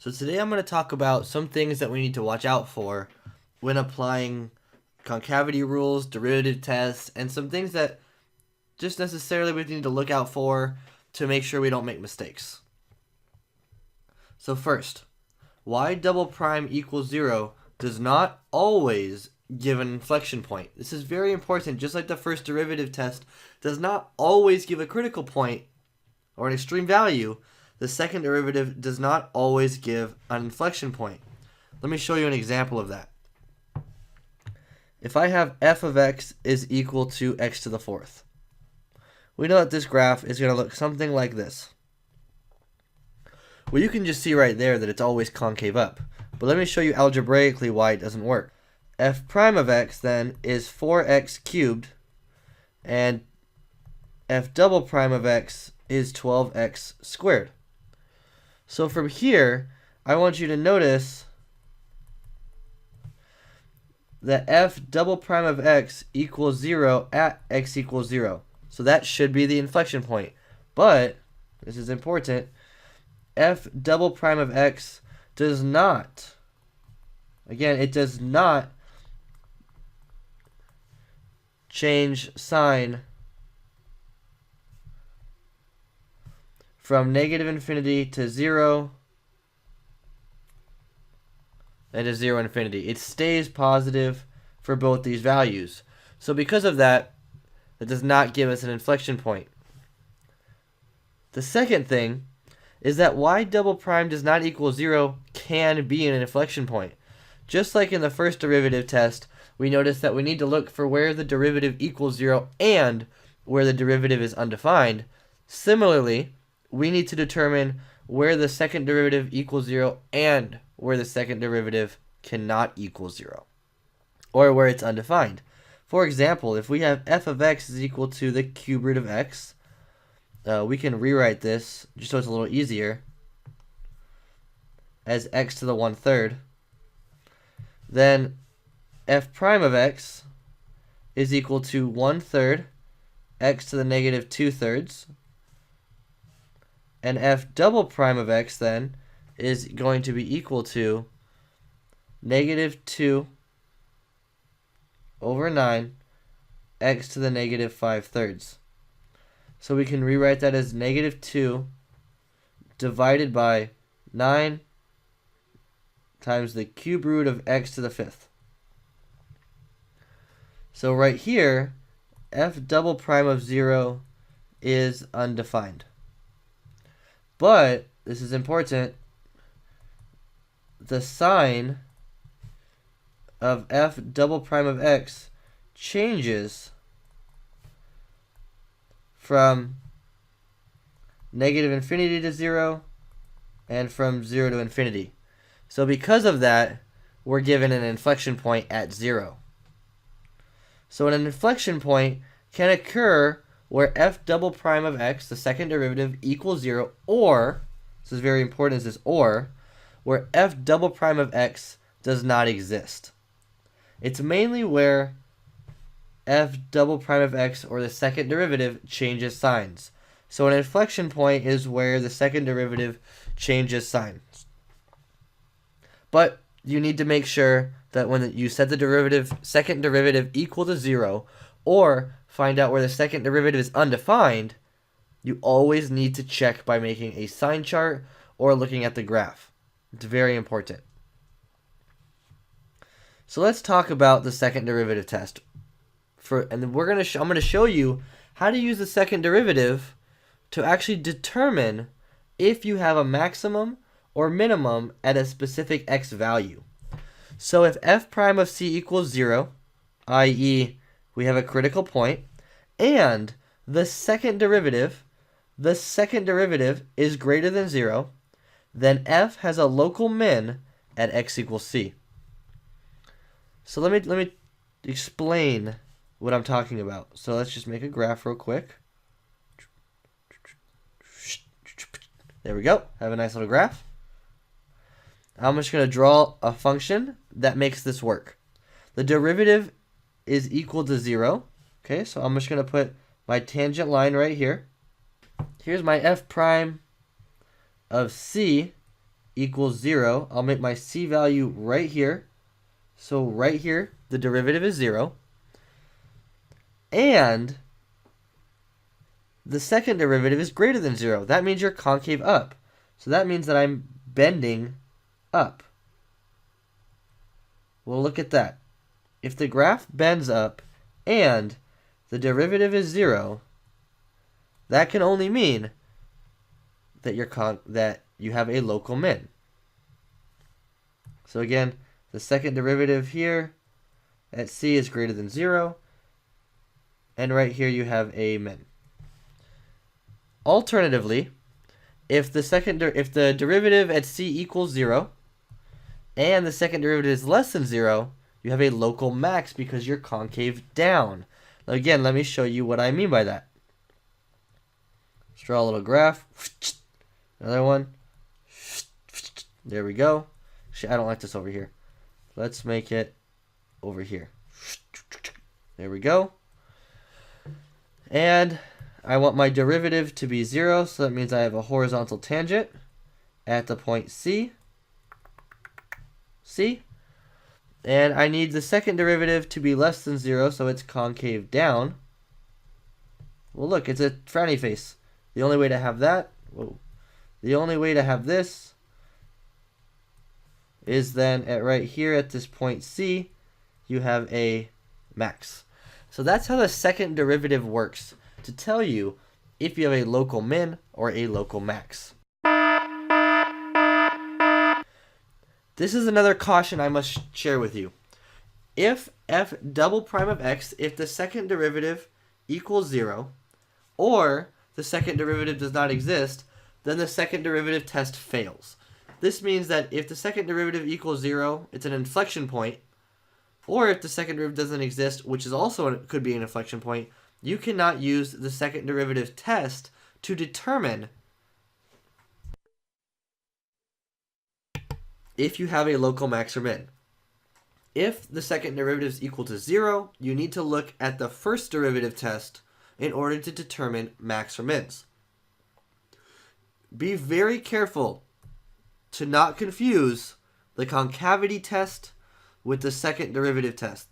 So today I'm going to talk about some things that we need to watch out for when applying concavity rules, derivative tests, and some things that just necessarily we need to look out for to make sure we don't make mistakes. So first, y double prime equals 0 does not always give an inflection point. This is very important. Just like the first derivative test does not always give a critical point or an extreme value, the second derivative does not always give an inflection point. Let me show you an example of that. If I have f of x is equal to x to the fourth, we know that this graph is going to look something like this. Well, you can just see right there that it's always concave up. But let me show you algebraically why it doesn't work. F prime of x then is 4x cubed, and f double prime of x is 12x squared. So from here, I want you to notice that f double prime of x equals 0 at x equals 0. So that should be the inflection point. But, this is important, f double prime of x does not, again, it does not change sign from negative infinity to 0 and to 0 infinity. It stays positive for both these values. So because of that, it does not give us an inflection point. The second thing is that y double prime does not equal 0 can be an inflection point. Just like in the first derivative test, we noticed that we need to look for where the derivative equals 0 and where the derivative is undefined. Similarly, we need to determine where the second derivative equals 0 and where the second derivative cannot equal 0, or where it's undefined. For example, if we have f of x is equal to the cube root of x, we can rewrite this just so it's a little easier as x to the 1/3. Then f prime of x is equal to 1/3 x to the negative 2/3. And f double prime of x then is going to be equal to negative 2 over 9 x to the negative 5/3. So we can rewrite that as negative 2 divided by 9 times the cube root of x to the 5th. So right here, f double prime of 0 is undefined. But, this is important, the sign of f double prime of x changes from negative infinity to 0 and from 0 to infinity. So because of that, we're given an inflection point at 0. So an inflection point can occur where f double prime of x, the second derivative, equals 0, or, this is very important, this is or, where f double prime of x does not exist. It's mainly where f double prime of x, or the second derivative, changes signs. So an inflection point is where the second derivative changes signs. But you need to make sure that when you set the second derivative equal to 0, or find out where the second derivative is undefined, you always need to check by making a sign chart or looking at the graph. It's very important. So let's talk about the second derivative test. And I'm going to show you how to use the second derivative to actually determine if you have a maximum or minimum at a specific x value. So if f prime of c equals 0, i.e. we have a critical point, and the second derivative is greater than 0, then f has a local min at x equals c. So let me explain what I'm talking about. So let's just make a graph real quick. There we go. Have a nice little graph. I'm just going to draw a function that makes this work. The derivative is equal to 0. Okay, so I'm just going to put my tangent line right here. Here's my f prime of c equals 0, I'll make my c value right here. So right here, the derivative is 0. And the second derivative is greater than 0. That means you're concave up. So that means that I'm bending up. Well, look at that. If the graph bends up and the derivative is 0, that can only mean that you have a local min. So again, the second derivative here at c is greater than 0, and right here you have a min. Alternatively, if the derivative at c equals 0 and the second derivative is less than 0, you have a local max because you're concave down. Now again, let me show you what I mean by that. Let's draw a little graph. Another one. There we go. Actually, I don't like this over here. Let's make it over here. There we go. And I want my derivative to be 0, so that means I have a horizontal tangent at the point C. And I need the second derivative to be less than 0, so it's concave down. Well, look, it's a frowny face. The only way to have that, the only way to have this is then right here at this point C, you have a max. So that's how the second derivative works, to tell you if you have a local min or a local max. This is another caution I must share with you. If f double prime of x, if the second derivative equals 0, or the second derivative does not exist, then the second derivative test fails. This means that if the second derivative equals 0, it's an inflection point, or if the second derivative doesn't exist, which is also could be an inflection point, you cannot use the second derivative test to determine if you have a local max or min. If the second derivative is equal to 0, you need to look at the first derivative test in order to determine max or mins. Be very careful to not confuse the concavity test with the second derivative test.